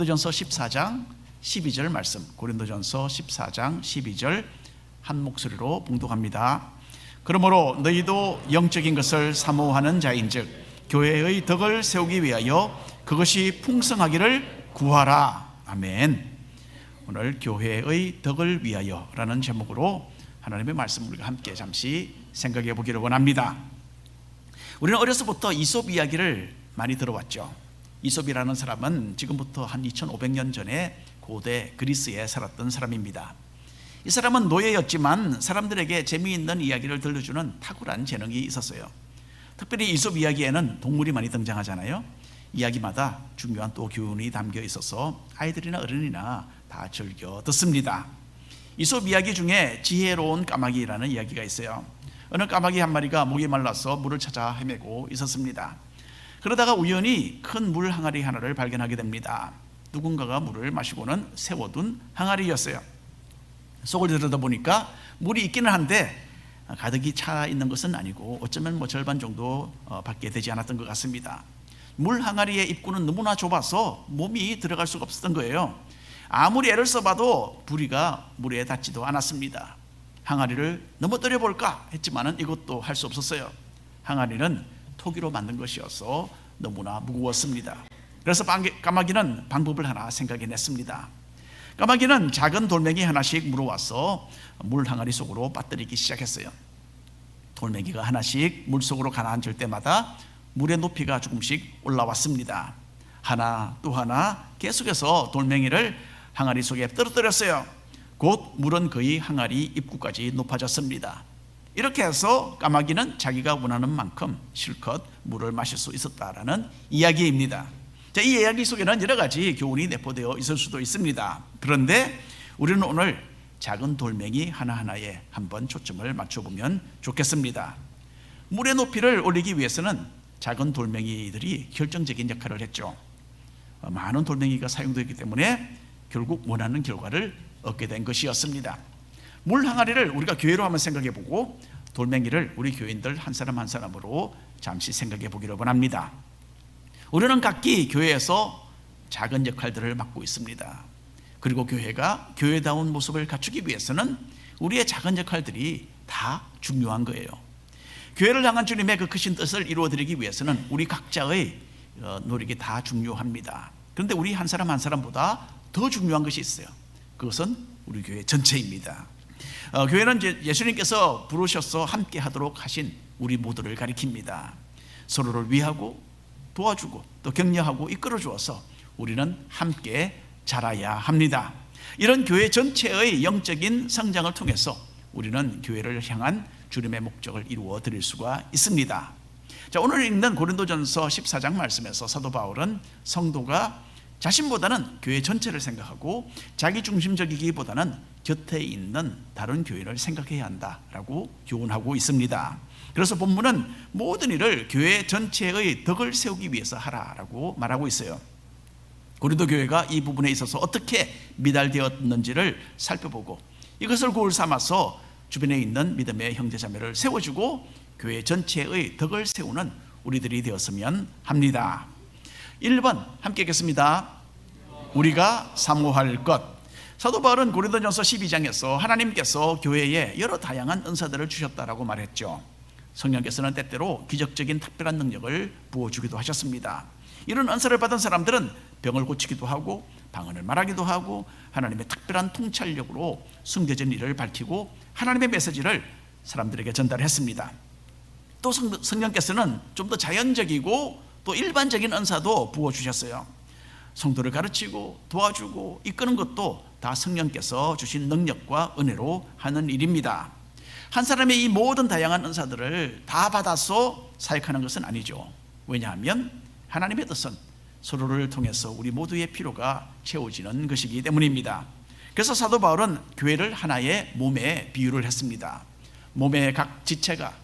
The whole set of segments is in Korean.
고린도전서 14장 12절 말씀, 고린도전서 14장 12절 한 목소리로 봉독합니다. 그러므로 너희도 영적인 것을 사모하는 자인즉 교회의 덕을 세우기 위하여 그것이 풍성하기를 구하라. 아멘. 오늘 교회의 덕을 위하여 라는 제목으로 하나님의 말씀을 우리가 함께 잠시 생각해 보기를 원합니다. 우리는 어려서부터 이솝 이야기를 많이 들어왔죠. 이솝이라는 사람은 지금부터 한 2500년 전에 고대 그리스에 살았던 사람입니다. 이 사람은 노예였지만 사람들에게 재미있는 이야기를 들려주는 탁월한 재능이 있었어요. 특별히 이솝 이야기에는 동물이 많이 등장하잖아요. 이야기마다 중요한 또 교훈이 담겨 있어서 아이들이나 어른이나 다 즐겨 듣습니다. 이솝 이야기 중에 지혜로운 까마귀라는 이야기가 있어요. 어느 까마귀 한 마리가 목이 말라서 물을 찾아 헤매고 있었습니다. 그러다가 우연히 큰 물 항아리 하나를 발견하게 됩니다. 누군가가 물을 마시고는 세워둔 항아리였어요. 속을 들여다보니까 물이 있기는 한데 가득히 차 있는 것은 아니고 어쩌면 절반 정도 밖에 되지 않았던 것 같습니다. 물 항아리의 입구는 너무나 좁아서 몸이 들어갈 수가 없었던 거예요. 아무리 애를 써봐도 부리가 물에 닿지도 않았습니다. 항아리를 넘어뜨려 볼까 했지만은 이것도 할 수 없었어요. 항아리는 토기로 만든 것이어서 너무나 무거웠습니다. 그래서 까마귀는 방법을 하나 생각해냈습니다. 까마귀는 작은 돌멩이 하나씩 물어와서 물 항아리 속으로 빠뜨리기 시작했어요. 돌멩이가 하나씩 물속으로 가라앉을 때마다 물의 높이가 조금씩 올라왔습니다. 하나 또 하나 계속해서 돌멩이를 항아리 속에 떨어뜨렸어요. 곧 물은 거의 항아리 입구까지 높아졌습니다. 이렇게 해서 까마귀는 자기가 원하는 만큼 실컷 물을 마실 수 있었다라는 이야기입니다. 자, 이 이야기 속에는 여러 가지 교훈이 내포되어 있을 수도 있습니다. 그런데 우리는 오늘 작은 돌멩이 하나하나에 한번 초점을 맞춰보면 좋겠습니다. 물의 높이를 올리기 위해서는 작은 돌멩이들이 결정적인 역할을 했죠. 많은 돌멩이가 사용되었기 때문에 결국 원하는 결과를 얻게 된 것이었습니다. 물 항아리를 우리가 교회로 한번 생각해 보고 돌멩이를 우리 교인들 한 사람 한 사람으로 잠시 생각해 보기를 원합니다. 우리는 각기 교회에서 작은 역할들을 맡고 있습니다. 그리고 교회가 교회다운 모습을 갖추기 위해서는 우리의 작은 역할들이 다 중요한 거예요. 교회를 향한 주님의 그 크신 뜻을 이루어드리기 위해서는 우리 각자의 노력이 다 중요합니다. 그런데 우리 한 사람 한 사람보다 더 중요한 것이 있어요. 그것은 우리 교회 전체입니다. 교회는 이제 예수님께서 부르셔서 함께 하도록 하신 우리 모두를 가리킵니다. 서로를 위하고 도와주고 또 격려하고 이끌어 주어서 우리는 함께 자라야 합니다. 이런 교회 전체의 영적인 성장을 통해서 우리는 교회를 향한 주님의 목적을 이루어 드릴 수가 있습니다. 자, 오늘 읽는 고린도전서 14장 말씀에서 사도 바울은 성도가 자신보다는 교회 전체를 생각하고 자기 중심적이기보다는 곁에 있는 다른 교회를 생각해야 한다라고 교훈하고 있습니다. 그래서 본문은 모든 일을 교회 전체의 덕을 세우기 위해서 하라라고 말하고 있어요. 고린도 교회가 이 부분에 있어서 어떻게 미달되었는지를 살펴보고 이것을 고울 삼아서 주변에 있는 믿음의 형제자매를 세워주고 교회 전체의 덕을 세우는 우리들이 되었으면 합니다. 1번 함께 읽겠습니다. 우리가 사모할 것. 사도 바울은 고린도전서 12장에서 하나님께서 교회에 여러 다양한 은사들을 주셨다라고 말했죠. 성령께서는 때때로 기적적인 특별한 능력을 부어주기도 하셨습니다. 이런 은사를 받은 사람들은 병을 고치기도 하고 방언을 말하기도 하고 하나님의 특별한 통찰력으로 숨겨진 일을 밝히고 하나님의 메시지를 사람들에게 전달했습니다. 또 성령께서는 좀 더 자연적이고 또 일반적인 은사도 부어주셨어요. 성도를 가르치고 도와주고 이끄는 것도 다 성령께서 주신 능력과 은혜로 하는 일입니다. 한 사람의 이 모든 다양한 은사들을 다 받아서 사역하는 것은 아니죠. 왜냐하면 하나님의 뜻은 서로를 통해서 우리 모두의 필요가 채워지는 것이기 때문입니다. 그래서 사도 바울은 교회를 하나의 몸에 비유를 했습니다. 몸의 각 지체가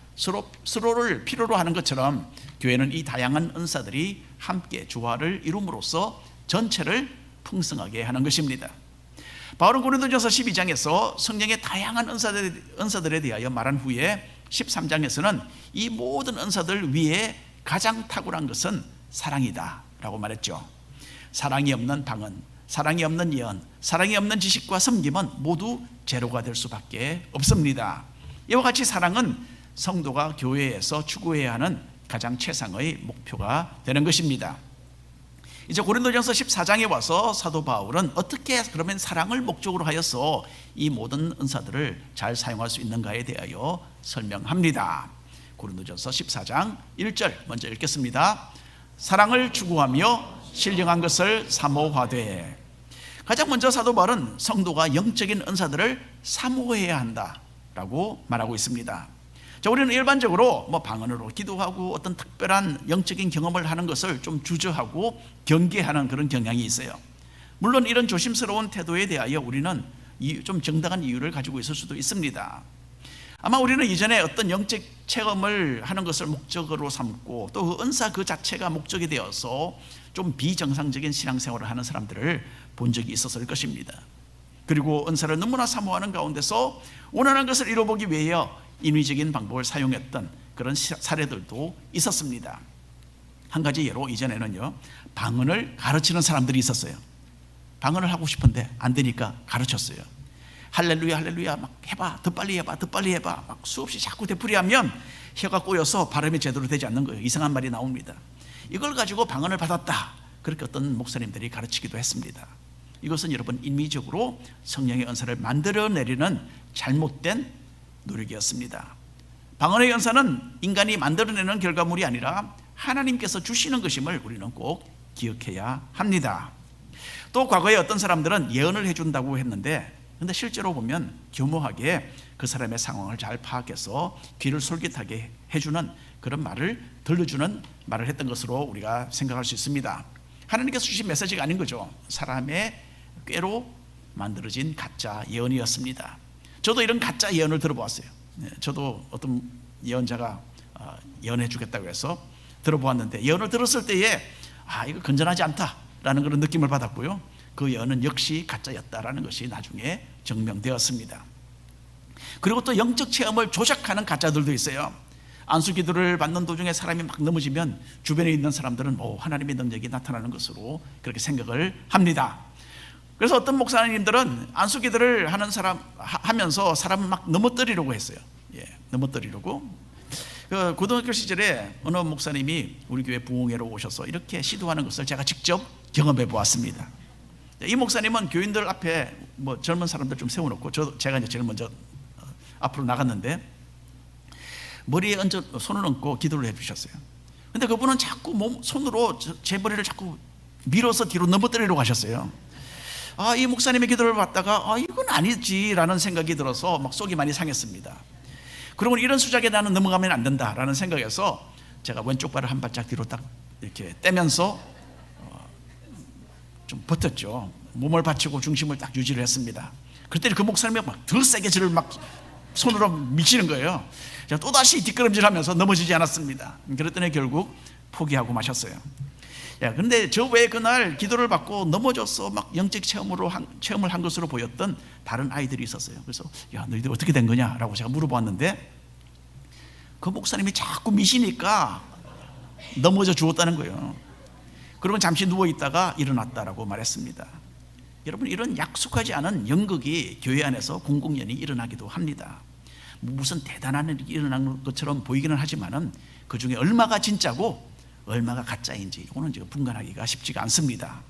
서로를 필요로 하는 것처럼 교회는 이 다양한 은사들이 함께 조화를 이룸으로써 전체를 풍성하게 하는 것입니다. 바울은 고린도전서 12장에서 성령의 다양한 은사들에 대하여 말한 후에 13장에서는 이 모든 은사들 위에 가장 탁월한 것은 사랑이다 라고 말했죠. 사랑이 없는 방언, 사랑이 없는 예언, 사랑이 없는 지식과 섬김은 모두 제로가 될 수밖에 없습니다. 이와 같이 사랑은 성도가 교회에서 추구해야 하는 가장 최상의 목표가 되는 것입니다. 이제 고린도전서 14장에 와서 사도 바울은 어떻게 그러면 사랑을 목적으로 하여서 이 모든 은사들을 잘 사용할 수 있는가에 대하여 설명합니다. 고린도전서 14장 1절 먼저 읽겠습니다. 사랑을 추구하며 신령한 것을 사모하되. 가장 먼저 사도 바울은 성도가 영적인 은사들을 사모해야 한다라고 말하고 있습니다. 자, 우리는 일반적으로 방언으로 기도하고 어떤 특별한 영적인 경험을 하는 것을 좀 주저하고 경계하는 그런 경향이 있어요. 물론 이런 조심스러운 태도에 대하여 우리는 좀 정당한 이유를 가지고 있을 수도 있습니다. 아마 우리는 이전에 어떤 영적 체험을 하는 것을 목적으로 삼고 또 그 은사 그 자체가 목적이 되어서 좀 비정상적인 신앙생활을 하는 사람들을 본 적이 있었을 것입니다. 그리고 은사를 너무나 사모하는 가운데서 원하는 것을 이루어보기 위하여 인위적인 방법을 사용했던 그런 사례들도 있었습니다. 한 가지 예로 이전에는요, 방언을 가르치는 사람들이 있었어요. 방언을 하고 싶은데 안 되니까 가르쳤어요. 할렐루야 할렐루야 막 해봐, 더 빨리 해봐, 더 빨리 해봐, 막 수없이 자꾸 되풀이하면 혀가 꼬여서 발음이 제대로 되지 않는 거예요. 이상한 말이 나옵니다. 이걸 가지고 방언을 받았다, 그렇게 어떤 목사님들이 가르치기도 했습니다. 이것은 여러분 인위적으로 성령의 은사를 만들어내리는 잘못된 노력이었습니다. 방언의 은사는 인간이 만들어내는 결과물이 아니라 하나님께서 주시는 것임을 우리는 꼭 기억해야 합니다. 또 과거에 어떤 사람들은 예언을 해준다고 했는데, 근데 실제로 보면 교묘하게 그 사람의 상황을 잘 파악해서 귀를 솔깃하게 해주는 그런 말을 들려주는 말을 했던 것으로 우리가 생각할 수 있습니다. 하나님께서 주신 메시지가 아닌 거죠. 사람의 꾀로 만들어진 가짜 예언이었습니다. 저도 이런 가짜 예언을 들어보았어요. 저도 어떤 예언자가 예언해 주겠다고 해서 들어보았는데, 예언을 들었을 때에 이거 건전하지 않다라는 그런 느낌을 받았고요. 그 예언은 역시 가짜였다라는 것이 나중에 증명되었습니다. 그리고 또 영적 체험을 조작하는 가짜들도 있어요. 안수기도를 받는 도중에 사람이 막 넘어지면 주변에 있는 사람들은 하나님의 능력이 나타나는 것으로 그렇게 생각을 합니다. 그래서 어떤 목사님들은 안수기도를 하면서 사람을 막 넘어뜨리려고 했어요. 넘어뜨리려고. 그 고등학교 시절에 어느 목사님이 우리 교회 부흥회로 오셔서 이렇게 시도하는 것을 제가 직접 경험해 보았습니다. 이 목사님은 교인들 앞에 젊은 사람들 좀 세워놓고 제가 이제 제일 먼저 앞으로 나갔는데 머리에 손을 얹고 기도를 해주셨어요. 근데 그분은 자꾸 손으로 제 머리를 자꾸 밀어서 뒤로 넘어뜨리려고 하셨어요. 이 목사님의 기도를 받다가 이건 아니지라는 생각이 들어서 막 속이 많이 상했습니다. 그러면 이런 수작에 나는 넘어가면 안 된다라는 생각에서 제가 왼쪽 발을 한 발짝 뒤로 딱 이렇게 떼면서 좀 버텼죠. 몸을 받치고 중심을 딱 유지를 했습니다. 그때 그 목사님이 막 더 세게 저를 막 손으로 미치는 거예요. 제가 또다시 뒷걸음질하면서 넘어지지 않았습니다. 그랬더니 결국 포기하고 마셨어요. 그런데 저 외에 그날 기도를 받고 넘어져서 막 영적 체험을 한 것으로 보였던 다른 아이들이 있었어요. 그래서 너희들 어떻게 된 거냐라고 제가 물어봤는데, 그 목사님이 자꾸 미시니까 넘어져 죽었다는 거예요. 그러면 잠시 누워 있다가 일어났다라고 말했습니다. 여러분, 이런 약속하지 않은 연극이 교회 안에서 공공연히 일어나기도 합니다. 무슨 대단한 일이 일어난 것처럼 보이기는 하지만은 그 중에 얼마가 진짜고 얼마가 가짜인지 이거는 지금 분간하기가 쉽지가 않습니다.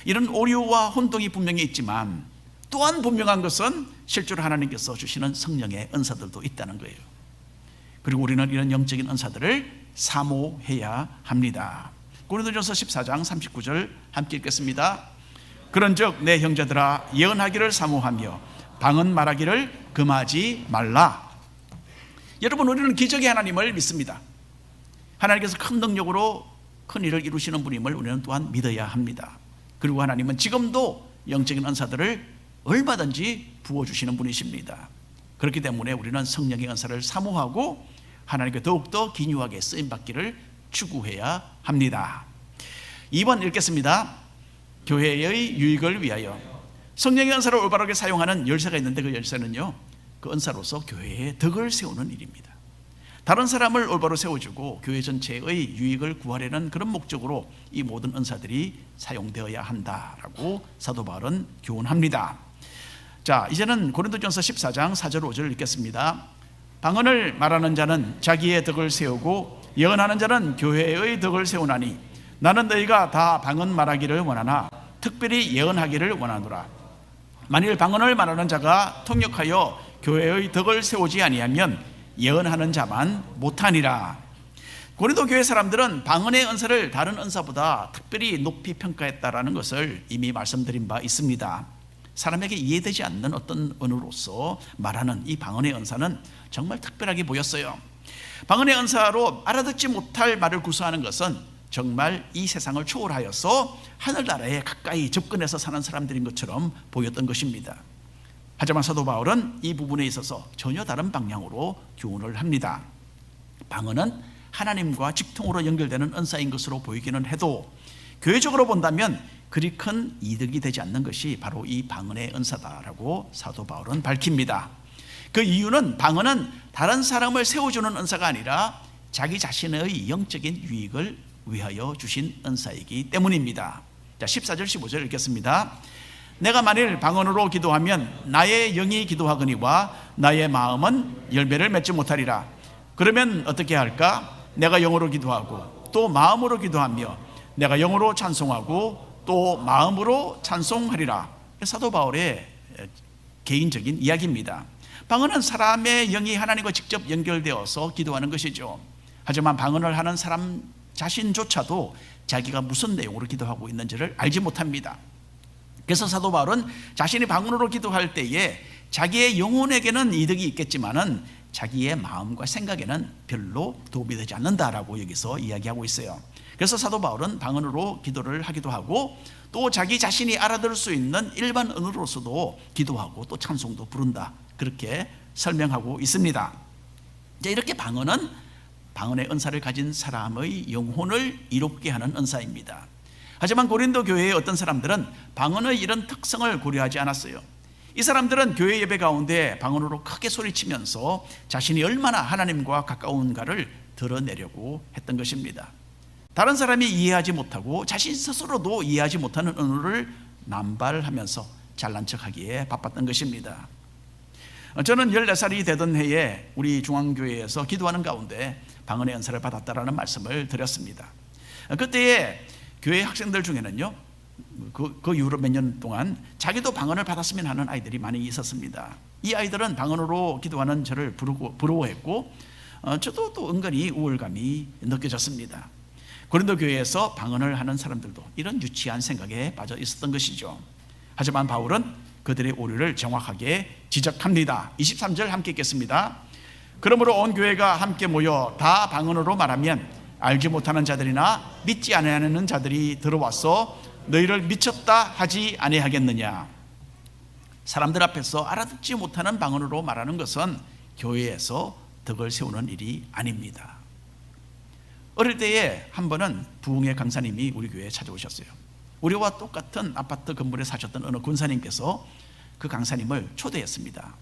이런 오류와 혼동이 분명히 있지만 또한 분명한 것은 실제로 하나님께서 주시는 성령의 은사들도 있다는 거예요. 그리고 우리는 이런 영적인 은사들을 사모해야 합니다. 고린도전서 14장 39절 함께 읽겠습니다. 그런즉 내 형제들아, 예언하기를 사모하며 방언 말하기를 금하지 말라. 여러분, 우리는 기적의 하나님을 믿습니다. 하나님께서 큰 능력으로 큰 일을 이루시는 분임을 우리는 또한 믿어야 합니다. 그리고 하나님은 지금도 영적인 은사들을 얼마든지 부어주시는 분이십니다. 그렇기 때문에 우리는 성령의 은사를 사모하고 하나님께 더욱더 기뉴하게 쓰임받기를 추구해야 합니다. 2번 읽겠습니다. 교회의 유익을 위하여. 성령의 은사를 올바르게 사용하는 열쇠가 있는데, 그 열쇠는요, 그 은사로서 교회의 덕을 세우는 일입니다. 다른 사람을 올바로 세워주고 교회 전체의 유익을 구하려는 그런 목적으로 이 모든 은사들이 사용되어야 한다라고 사도 바울은 교훈합니다. 자, 이제는 고린도전서 14장 4절 5절 읽겠습니다. 방언을 말하는 자는 자기의 덕을 세우고 예언하는 자는 교회의 덕을 세우나니 나는 너희가 다 방언 말하기를 원하나 특별히 예언하기를 원하노라. 만일 방언을 말하는 자가 통역하여 교회의 덕을 세우지 아니하면 예언하는 자만 못하니라. 고린도 교회 사람들은 방언의 은사를 다른 은사보다 특별히 높이 평가했다라는 것을 이미 말씀드린 바 있습니다. 사람에게 이해되지 않는 어떤 언어로서 말하는 이 방언의 은사는 정말 특별하게 보였어요. 방언의 은사로 알아듣지 못할 말을 구사하는 것은 정말 이 세상을 초월하여서 하늘나라에 가까이 접근해서 사는 사람들인 것처럼 보였던 것입니다. 하지만 사도 바울은 이 부분에 있어서 전혀 다른 방향으로 교훈을 합니다. 방언은 하나님과 직통으로 연결되는 은사인 것으로 보이기는 해도 교회적으로 본다면 그리 큰 이득이 되지 않는 것이 바로 이 방언의 은사다라고 사도 바울은 밝힙니다. 그 이유는 방언은 다른 사람을 세워주는 은사가 아니라 자기 자신의 영적인 유익을 위하여 주신 은사이기 때문입니다. 자, 14절 15절 읽겠습니다. 내가 만일 방언으로 기도하면 나의 영이 기도하거니와 나의 마음은 열매를 맺지 못하리라. 그러면 어떻게 할까? 내가 영으로 기도하고 또 마음으로 기도하며 내가 영으로 찬송하고 또 마음으로 찬송하리라. 사도 바울의 개인적인 이야기입니다. 방언은 사람의 영이 하나님과 직접 연결되어서 기도하는 것이죠. 하지만 방언을 하는 사람 자신조차도 자기가 무슨 내용으로 기도하고 있는지를 알지 못합니다. 그래서 사도 바울은 자신이 방언으로 기도할 때에 자기의 영혼에게는 이득이 있겠지만은 자기의 마음과 생각에는 별로 도움이 되지 않는다라고 여기서 이야기하고 있어요. 그래서 사도 바울은 방언으로 기도를 하기도 하고 또 자기 자신이 알아들을 수 있는 일반 언어로서도 기도하고 또 찬송도 부른다, 그렇게 설명하고 있습니다. 이제 이렇게 방언은 방언의 은사를 가진 사람의 영혼을 이롭게 하는 은사입니다. 하지만 고린도 교회의 어떤 사람들은 방언의 이런 특성을 고려하지 않았어요. 이 사람들은 교회 예배 가운데 방언으로 크게 소리치면서 자신이 얼마나 하나님과 가까운가를 드러내려고 했던 것입니다. 다른 사람이 이해하지 못하고 자신 스스로도 이해하지 못하는 언어를 남발하면서 잘난 척하기에 바빴던 것입니다. 저는 14살이 되던 해에 우리 중앙교회에서 기도하는 가운데 방언의 은사를 받았다라는 말씀을 드렸습니다. 그때에 교회 학생들 중에는요, 그 이후로 몇 년 동안 자기도 방언을 받았으면 하는 아이들이 많이 있었습니다. 이 아이들은 방언으로 기도하는 저를 부러워했고 저도 또 은근히 우월감이 느껴졌습니다. 고린도 교회에서 방언을 하는 사람들도 이런 유치한 생각에 빠져 있었던 것이죠. 하지만 바울은 그들의 오류를 정확하게 지적합니다. 23절 함께 읽겠습니다. 그러므로 온 교회가 함께 모여 다 방언으로 말하면 알지 못하는 자들이나 믿지 아니하는 자들이 들어와서 너희를 미쳤다 하지 아니하겠느냐. 사람들 앞에서 알아듣지 못하는 방언으로 말하는 것은 교회에서 덕을 세우는 일이 아닙니다. 어릴 때에 한 번은 부흥회 강사님이 우리 교회에 찾아오셨어요. 우리와 똑같은 아파트 건물에 사셨던 어느 권사님께서 그 강사님을 초대했습니다.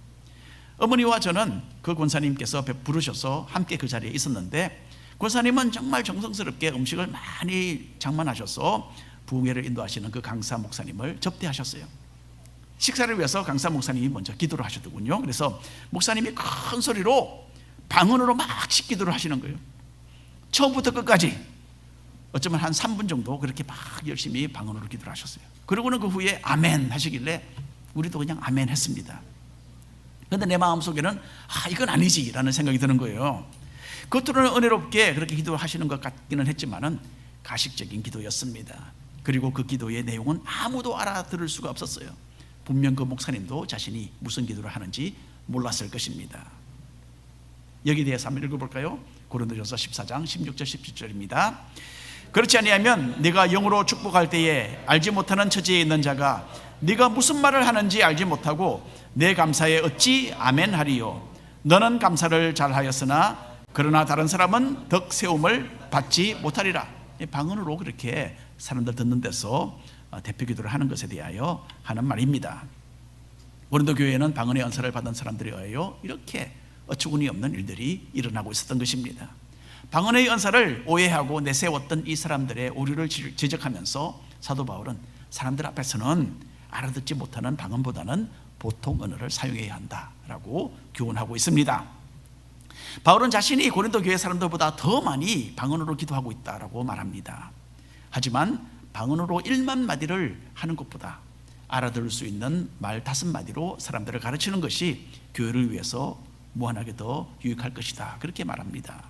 어머니와 저는 그 권사님께서 부르셔서 함께 그 자리에 있었는데, 권사님은 정말 정성스럽게 음식을 많이 장만하셔서 부흥회를 인도하시는 그 강사 목사님을 접대하셨어요. 식사를 위해서 강사 목사님이 먼저 기도를 하셨더군요. 그래서 목사님이 큰 소리로 방언으로 막 기도를 하시는 거예요. 처음부터 끝까지 어쩌면 한 3분 정도 그렇게 막 열심히 방언으로 기도를 하셨어요. 그러고는 그 후에 아멘 하시길래 우리도 그냥 아멘 했습니다. 그런데 내 마음속에는 이건 아니지 라는 생각이 드는 거예요. 겉으로는 은혜롭게 그렇게 기도하시는 것 같기는 했지만은 가식적인 기도였습니다. 그리고 그 기도의 내용은 아무도 알아들을 수가 없었어요. 분명 그 목사님도 자신이 무슨 기도를 하는지 몰랐을 것입니다. 여기에 대해서 한번 읽어볼까요? 고린도전서 14장 16절 17절입니다. 그렇지 아니하면 네가 영으로 축복할 때에 알지 못하는 처지에 있는 자가 네가 무슨 말을 하는지 알지 못하고 내 감사에 어찌 아멘 하리요. 너는 감사를 잘하였으나 그러나 다른 사람은 덕 세움을 받지 못하리라. 방언으로 그렇게 사람들 듣는 데서 대표 기도를 하는 것에 대하여 하는 말입니다. 고린도 교회에는 방언의 은사를 받은 사람들이 의하여 이렇게 어처구니 없는 일들이 일어나고 있었던 것입니다. 방언의 은사를 오해하고 내세웠던 이 사람들의 오류를 지적하면서 사도 바울은 사람들 앞에서는 알아듣지 못하는 방언보다는 보통 언어를 사용해야 한다라고 교훈하고 있습니다. 바울은 자신이 고린도 교회 사람들보다 더 많이 방언으로 기도하고 있다라고 말합니다. 하지만 방언으로 1만 마디를 하는 것보다 알아들을 수 있는 말 5마디로 사람들을 가르치는 것이 교회를 위해서 무한하게 더 유익할 것이다, 그렇게 말합니다.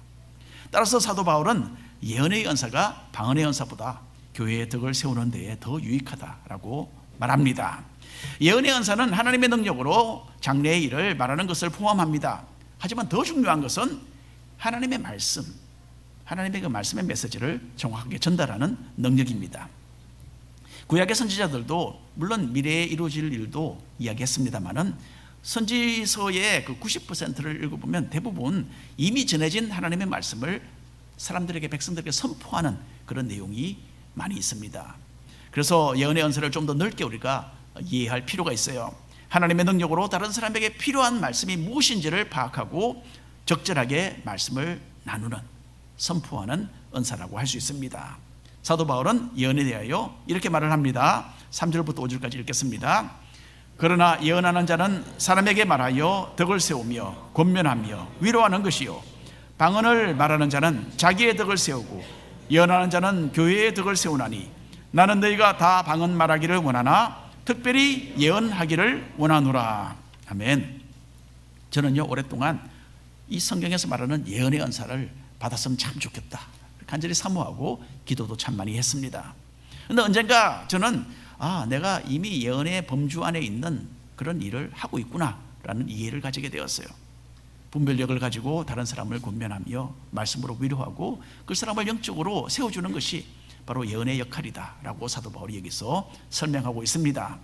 따라서 사도 바울은 예언의 은사가 방언의 은사보다 교회의 덕을 세우는 데에 더 유익하다라고 말합니다. 예언의 은사는 하나님의 능력으로 장래의 일을 말하는 것을 포함합니다. 하지만 더 중요한 것은 하나님의 말씀, 하나님의 그 말씀의 메시지를 정확하게 전달하는 능력입니다. 구약의 선지자들도 물론 미래에 이루어질 일도 이야기했습니다만은 선지서의 그 90%를 읽어보면 대부분 이미 전해진 하나님의 말씀을 사람들에게, 백성들에게 선포하는 그런 내용이 많이 있습니다. 그래서 예언의 은사를 좀 더 넓게 우리가 이해할 필요가 있어요. 하나님의 능력으로 다른 사람에게 필요한 말씀이 무엇인지를 파악하고 적절하게 말씀을 나누는, 선포하는 은사라고 할 수 있습니다. 사도 바울은 예언에 대하여 이렇게 말을 합니다. 3절부터 5절까지 읽겠습니다. 그러나 예언하는 자는 사람에게 말하여 덕을 세우며 권면하며 위로하는 것이요, 방언을 말하는 자는 자기의 덕을 세우고 예언하는 자는 교회의 덕을 세우나니 나는 너희가 다 방언 말하기를 원하나 특별히 예언하기를 원하노라. 아멘. 저는요, 오랫동안 이 성경에서 말하는 예언의 은사를 받았으면 참 좋겠다, 간절히 사모하고 기도도 참 많이 했습니다. 그런데 언젠가 저는 내가 이미 예언의 범주 안에 있는 그런 일을 하고 있구나 라는 이해를 가지게 되었어요. 분별력을 가지고 다른 사람을 권면하며 말씀으로 위로하고 그 사람을 영적으로 세워주는 것이 바로 예언의 역할이다 라고 사도 바울이 여기서 설명하고 있습니다.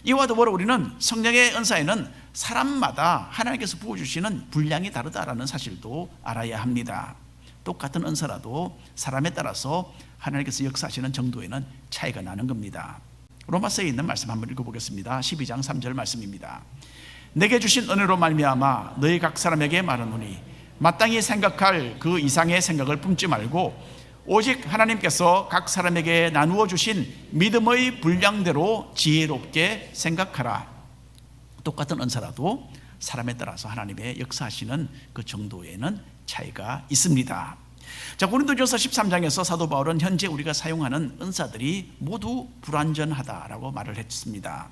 이와 더불어 우리는 성령의 은사에는 사람마다 하나님께서 부어주시는 분량이 다르다라는 사실도 알아야 합니다. 똑같은 은사라도 사람에 따라서 하나님께서 역사하시는 정도에는 차이가 나는 겁니다. 로마서에 있는 말씀 한번 읽어보겠습니다. 12장 3절 말씀입니다. 내게 주신 은혜로 말미암아 너희 각 사람에게 말하노니 마땅히 생각할 그 이상의 생각을 품지 말고 오직 하나님께서 각 사람에게 나누어 주신 믿음의 분량대로 지혜롭게 생각하라. 똑같은 은사라도 사람에 따라서 하나님의 역사하시는 그 정도에는 차이가 있습니다. 자, 고린도전서 13장에서 사도 바울은 현재 우리가 사용하는 은사들이 모두 불완전하다라고 말을 했습니다.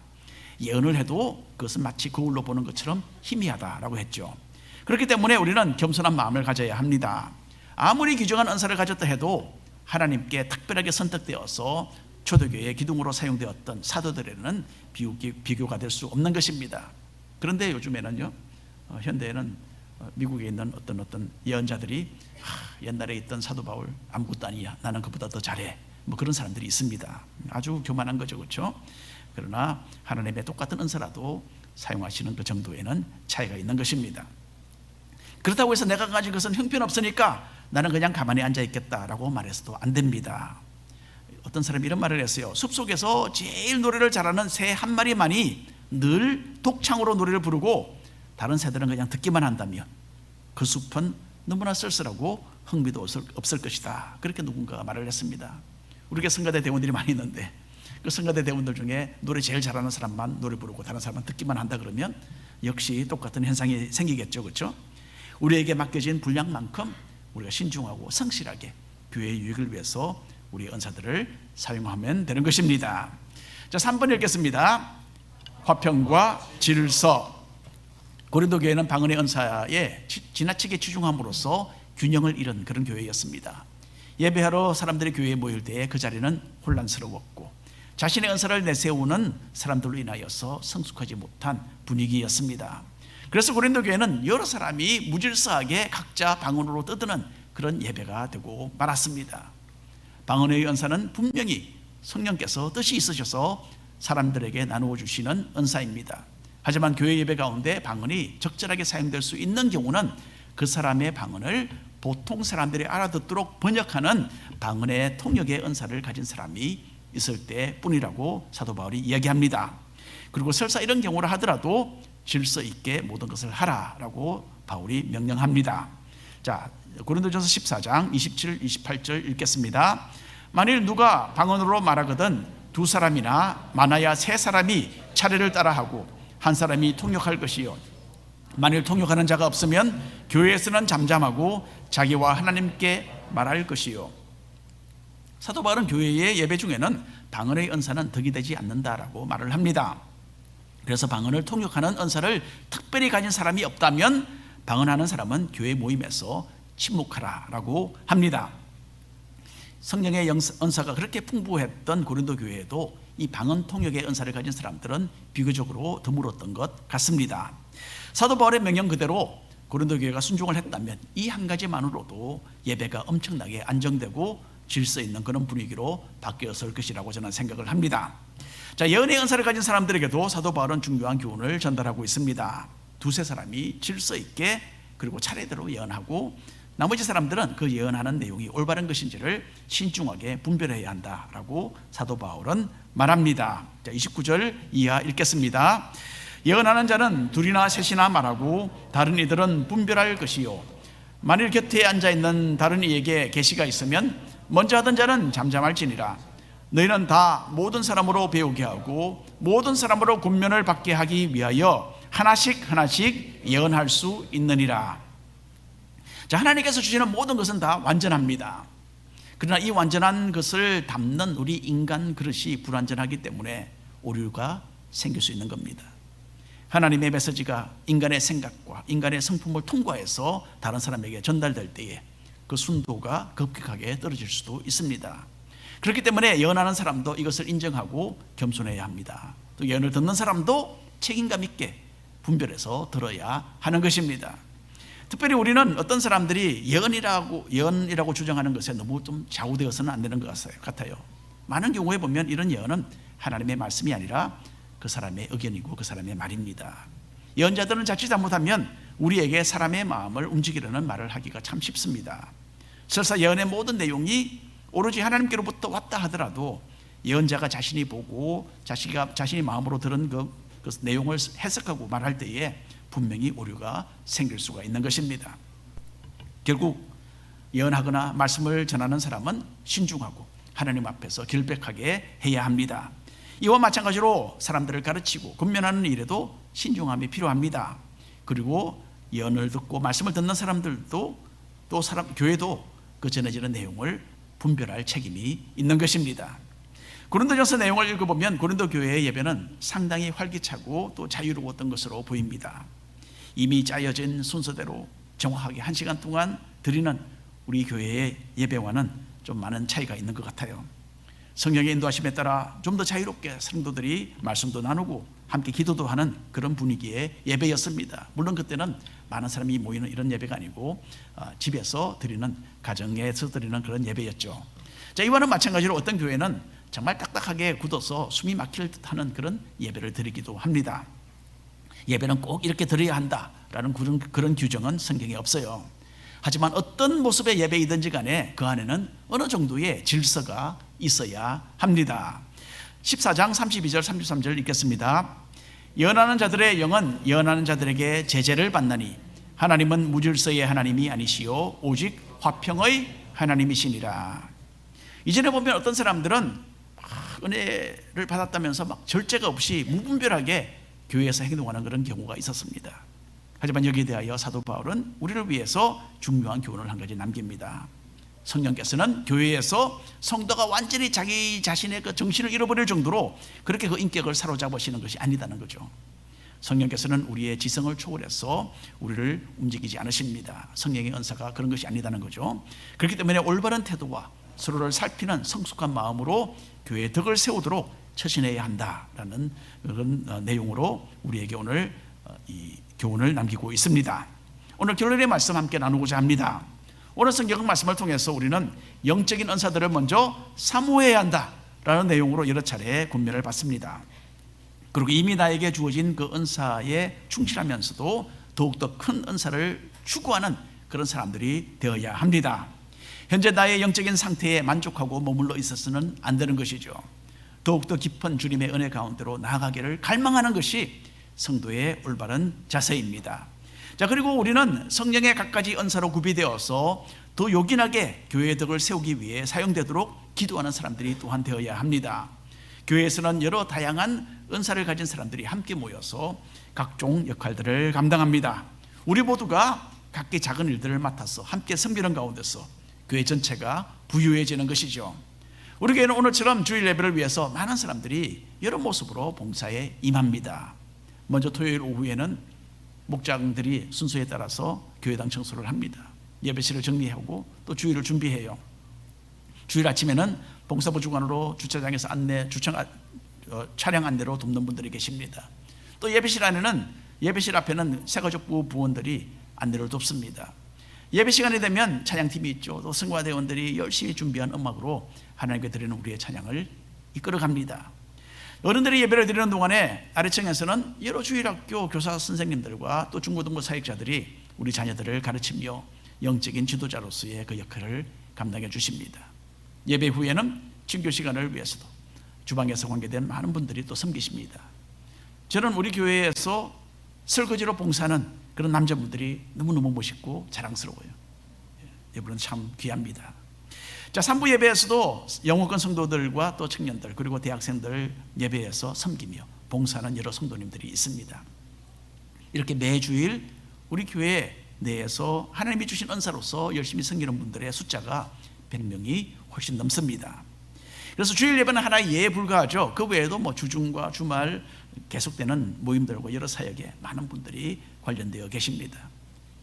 예언을 해도 그것은 마치 거울로 보는 것처럼 희미하다라고 했죠. 그렇기 때문에 우리는 겸손한 마음을 가져야 합니다. 아무리 귀중한 은사를 가졌다 해도 하나님께 특별하게 선택되어서 초대교회의 기둥으로 사용되었던 사도들에는 비교가 될 수 없는 것입니다. 그런데 요즘에는요, 현대에는 미국에 있는 어떤 예언자들이 옛날에 있던 사도 바울 아무것도 아니야, 나는 그보다 더 잘해, 뭐 그런 사람들이 있습니다. 아주 교만한 거죠, 그렇죠? 그러나 하나님의 똑같은 은사라도 사용하시는 그 정도에는 차이가 있는 것입니다. 그렇다고 해서 내가 가진 것은 형편없으니까 나는 그냥 가만히 앉아있겠다라고 말해서도 안 됩니다. 어떤 사람이 이런 말을 했어요. 숲속에서 제일 노래를 잘하는 새 한 마리만이 늘 독창으로 노래를 부르고 다른 새들은 그냥 듣기만 한다면 그 숲은 너무나 쓸쓸하고 흥미도 없을 것이다, 그렇게 누군가가 말을 했습니다. 우리가 성가대 대원들이 많이 있는데 그 성가대 대원들 중에 노래 제일 잘하는 사람만 노래 부르고 다른 사람은 듣기만 한다 그러면 역시 똑같은 현상이 생기겠죠, 그렇죠? 우리에게 맡겨진 분량만큼 우리가 신중하고 성실하게 교회의 유익을 위해서 우리 은사들을 사용하면 되는 것입니다. 자, 3번 읽겠습니다. 화평과 질서. 고린도 교회는 방언의 은사에 지나치게 치중함으로써 균형을 잃은 그런 교회였습니다. 예배하러 사람들이 교회에 모일 때에 그 자리는 혼란스러웠고 자신의 은사를 내세우는 사람들로 인하여서 성숙하지 못한 분위기였습니다. 그래서 고린도 교회는 여러 사람이 무질서하게 각자 방언으로 떠드는 그런 예배가 되고 말았습니다. 방언의 은사는 분명히 성령께서 뜻이 있으셔서 사람들에게 나누어 주시는 은사입니다. 하지만 교회 예배 가운데 방언이 적절하게 사용될 수 있는 경우는 그 사람의 방언을 보통 사람들이 알아듣도록 번역하는 방언의 통역의 은사를 가진 사람이 있을 때뿐이라고 사도 바울이 이야기합니다. 그리고 설사 이런 경우를 하더라도 질서 있게 모든 것을 하라라고 바울이 명령합니다. 자, 고린도전서 14장 27, 28절 읽겠습니다. 만일 누가 방언으로 말하거든 두 사람이나 많아야 세 사람이 차례를 따라하고 한 사람이 통역할 것이요, 만일 통역하는 자가 없으면 교회에서는 잠잠하고 자기와 하나님께 말할 것이요. 사도 바울은 교회의 예배 중에는 방언의 은사는 덕이 되지 않는다라고 말을 합니다. 그래서 방언을 통역하는 은사를 특별히 가진 사람이 없다면 방언하는 사람은 교회 모임에서 침묵하라라고 합니다. 성령의 은사가 그렇게 풍부했던 고린도 교회에도 이 방언 통역의 은사를 가진 사람들은 비교적으로 드물었던 것 같습니다. 사도 바울의 명령 그대로 고린도 교회가 순종을 했다면 이 한 가지만으로도 예배가 엄청나게 안정되고 질서 있는 그런 분위기로 바뀌었을 것이라고 저는 생각을 합니다. 자, 예언의 은사를 가진 사람들에게도 사도 바울은 중요한 교훈을 전달하고 있습니다. 두세 사람이 질서 있게 그리고 차례대로 예언하고 나머지 사람들은 그 예언하는 내용이 올바른 것인지를 신중하게 분별해야 한다라고 사도 바울은 말합니다. 자, 29절 이하 읽겠습니다. 예언하는 자는 둘이나 셋이나 말하고 다른 이들은 분별할 것이요, 만일 곁에 앉아있는 다른 이에게 계시가 있으면 먼저 하던 자는 잠잠할지니라. 너희는 다 모든 사람으로 배우게 하고 모든 사람으로 군면을 받게 하기 위하여 하나씩 예언할 수 있느니라. 자, 하나님께서 주시는 모든 것은 다 완전합니다. 그러나 이 완전한 것을 담는 우리 인간 그릇이 불완전하기 때문에 오류가 생길 수 있는 겁니다. 하나님의 메시지가 인간의 생각과 인간의 성품을 통과해서 다른 사람에게 전달될 때에 그 순도가 급격하게 떨어질 수도 있습니다. 그렇기 때문에 예언하는 사람도 이것을 인정하고 겸손해야 합니다. 또 예언을 듣는 사람도 책임감 있게 분별해서 들어야 하는 것입니다. 특별히 우리는 어떤 사람들이 예언이라고 주장하는 것에 너무 좀 좌우되어서는 안 되는 것 같아요. 많은 경우에 보면 이런 예언은 하나님의 말씀이 아니라 그 사람의 의견이고 그 사람의 말입니다. 예언자들은 자칫 잘못하면 우리에게 사람의 마음을 움직이려는 말을 하기가 참 쉽습니다. 설사 예언의 모든 내용이 오로지 하나님께로부터 왔다 하더라도 예언자가 자신이 보고 자신이 마음으로 들은 그 내용을 해석하고 말할 때에 분명히 오류가 생길 수가 있는 것입니다. 결국 예언하거나 말씀을 전하는 사람은 신중하고 하나님 앞에서 결백하게 해야 합니다. 이와 마찬가지로 사람들을 가르치고 권면하는 일에도 신중함이 필요합니다. 그리고 예언을 듣고 말씀을 듣는 사람들도 또 교회도 그 전해지는 내용을 분별할 책임이 있는 것입니다. 고린도전서 내용을 읽어보면 고린도 교회의 예배는 상당히 활기차고 또 자유로웠던 것으로 보입니다. 이미 짜여진 순서대로 정확하게 1시간 동안 드리는 우리 교회의 예배와는 좀 많은 차이가 있는 것 같아요. 성령의 인도하심에 따라 좀 더 자유롭게 성도들이 말씀도 나누고 함께 기도도 하는 그런 분위기의 예배였습니다. 물론 그때는 많은 사람이 모이는 이런 예배가 아니고 집에서 드리는, 가정에서 드리는 그런 예배였죠. 자, 이와는 마찬가지로 어떤 교회는 정말 딱딱하게 굳어서 숨이 막힐 듯하는 그런 예배를 드리기도 합니다. 예배는 꼭 이렇게 드려야 한다라는 그런 규정은 성경에 없어요. 하지만 어떤 모습의 예배이든지 간에 그 안에는 어느 정도의 질서가 있어야 합니다. 14장 32절 33절 읽겠습니다. 예언하는 자들의 영은 예언하는 자들에게 제재를 받나니 하나님은 무질서의 하나님이 아니시요 오직 화평의 하나님이시니라. 이전에 보면 어떤 사람들은 은혜를 받았다면서 막 절제가 없이 무분별하게 교회에서 행동하는 그런 경우가 있었습니다. 하지만 여기에 대하여 사도 바울은 우리를 위해서 중요한 교훈을 한 가지 남깁니다. 성령께서는 교회에서 성도가 완전히 자기 자신의 그 정신을 잃어버릴 정도로 그렇게 그 인격을 사로잡으시는 것이 아니다는 거죠. 성령께서는 우리의 지성을 초월해서 우리를 움직이지 않으십니다. 성령의 은사가 그런 것이 아니다는 거죠. 그렇기 때문에 올바른 태도와 서로를 살피는 성숙한 마음으로 교회의 덕을 세우도록 처신해야 한다라는 그런 내용으로 우리에게 오늘 이 교훈을 남기고 있습니다. 오늘 결론의 말씀 함께 나누고자 합니다. 오늘 성경 말씀을 통해서 우리는 영적인 은사들을 먼저 사모해야 한다라는 내용으로 여러 차례 권면을 받습니다. 그리고 이미 나에게 주어진 그 은사에 충실하면서도 더욱더 큰 은사를 추구하는 그런 사람들이 되어야 합니다. 현재 나의 영적인 상태에 만족하고 머물러 있어서는 안 되는 것이죠. 더욱더 깊은 주님의 은혜 가운데로 나아가기를 갈망하는 것이 성도의 올바른 자세입니다. 자, 그리고 우리는 성령의 갖가지 은사로 구비되어서 더 요긴하게 교회의 덕을 세우기 위해 사용되도록 기도하는 사람들이 또한 되어야 합니다. 교회에서는 여러 다양한 은사를 가진 사람들이 함께 모여서 각종 역할들을 감당합니다. 우리 모두가 각기 작은 일들을 맡아서 함께 섬기는 가운데서 교회 전체가 부유해지는 것이죠. 우리 교회는 오늘처럼 주일 예배를 위해서 많은 사람들이 여러 모습으로 봉사에 임합니다. 먼저 토요일 오후에는 목장들이 순서에 따라서 교회당 청소를 합니다. 예배실을 정리하고 또 주일을 준비해요. 주일 아침에는 봉사부 주관으로 주차장에서 차량 안내로 돕는 분들이 계십니다. 또 예배실 안에는 예배실 앞에는 새가족부 부원들이 안내를 돕습니다. 예배 시간이 되면 찬양팀이 있죠. 또 성과대원들이 열심히 준비한 음악으로 하나님께 드리는 우리의 찬양을 이끌어갑니다. 어른들이 예배를 드리는 동안에 아래층에서는 여러 주일학교 교사 선생님들과 또 중고등부 사역자들이 우리 자녀들을 가르치며 영적인 지도자로서의 그 역할을 감당해 주십니다. 예배 후에는 친교 시간을 위해서도 주방에서 관계된 많은 분들이 또 섬기십니다. 저는 우리 교회에서 설거지로 봉사하는 그런 남자분들이 너무너무 멋있고 자랑스러워요. 여러분은 참 귀합니다. 자, 3부 예배에서도 영어권 성도들과 또 청년들 그리고 대학생들 예배에서 섬기며 봉사하는 여러 성도님들이 있습니다. 이렇게 매주일 우리 교회 내에서 하나님이 주신 은사로서 열심히 섬기는 분들의 숫자가 100명이 훨씬 넘습니다. 그래서 주일 예배는 하나의 예에 불과하죠. 그 외에도 주중과 주말 계속되는 모임들과 여러 사역에 많은 분들이 관련되어 계십니다.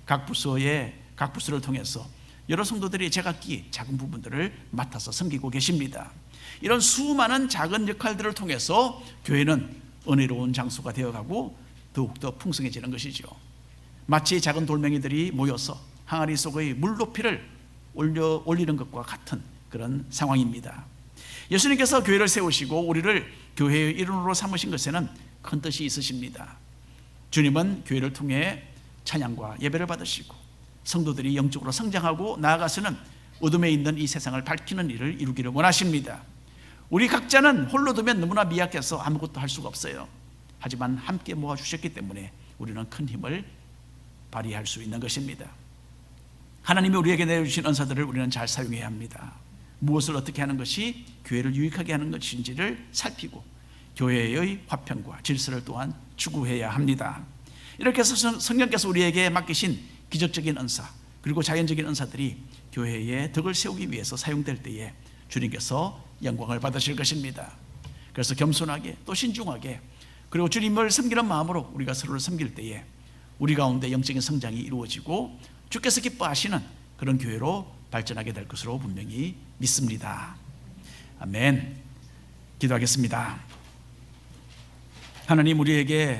각 부서를 통해서 여러 성도들이 제각기 작은 부분들을 맡아서 섬기고 계십니다. 이런 수많은 작은 역할들을 통해서 교회는 은혜로운 장소가 되어가고 더욱더 풍성해지는 것이죠. 마치 작은 돌멩이들이 모여서 항아리 속의 물 높이를 올리는 것과 같은 그런 상황입니다. 예수님께서 교회를 세우시고 우리를 교회의 일원으로 삼으신 것에는 큰 뜻이 있으십니다. 주님은 교회를 통해 찬양과 예배를 받으시고 성도들이 영적으로 성장하고 나아가서는 어둠에 있는 이 세상을 밝히는 일을 이루기를 원하십니다. 우리 각자는 홀로 두면 너무나 미약해서 아무것도 할 수가 없어요. 하지만 함께 모아주셨기 때문에 우리는 큰 힘을 발휘할 수 있는 것입니다. 하나님이 우리에게 내주신 은사들을 우리는 잘 사용해야 합니다. 무엇을 어떻게 하는 것이 교회를 유익하게 하는 것인지를 살피고 교회의 화평과 질서를 또한 추구해야 합니다. 이렇게 해서 성령께서 우리에게 맡기신 기적적인 은사 그리고 자연적인 은사들이 교회의 덕을 세우기 위해서 사용될 때에 주님께서 영광을 받으실 것입니다. 그래서 겸손하게 또 신중하게 그리고 주님을 섬기는 마음으로 우리가 서로를 섬길 때에 우리 가운데 영적인 성장이 이루어지고 주께서 기뻐하시는 그런 교회로 발전하게 될 것으로 분명히 믿습니다. 아멘. 기도하겠습니다. 하나님, 우리에게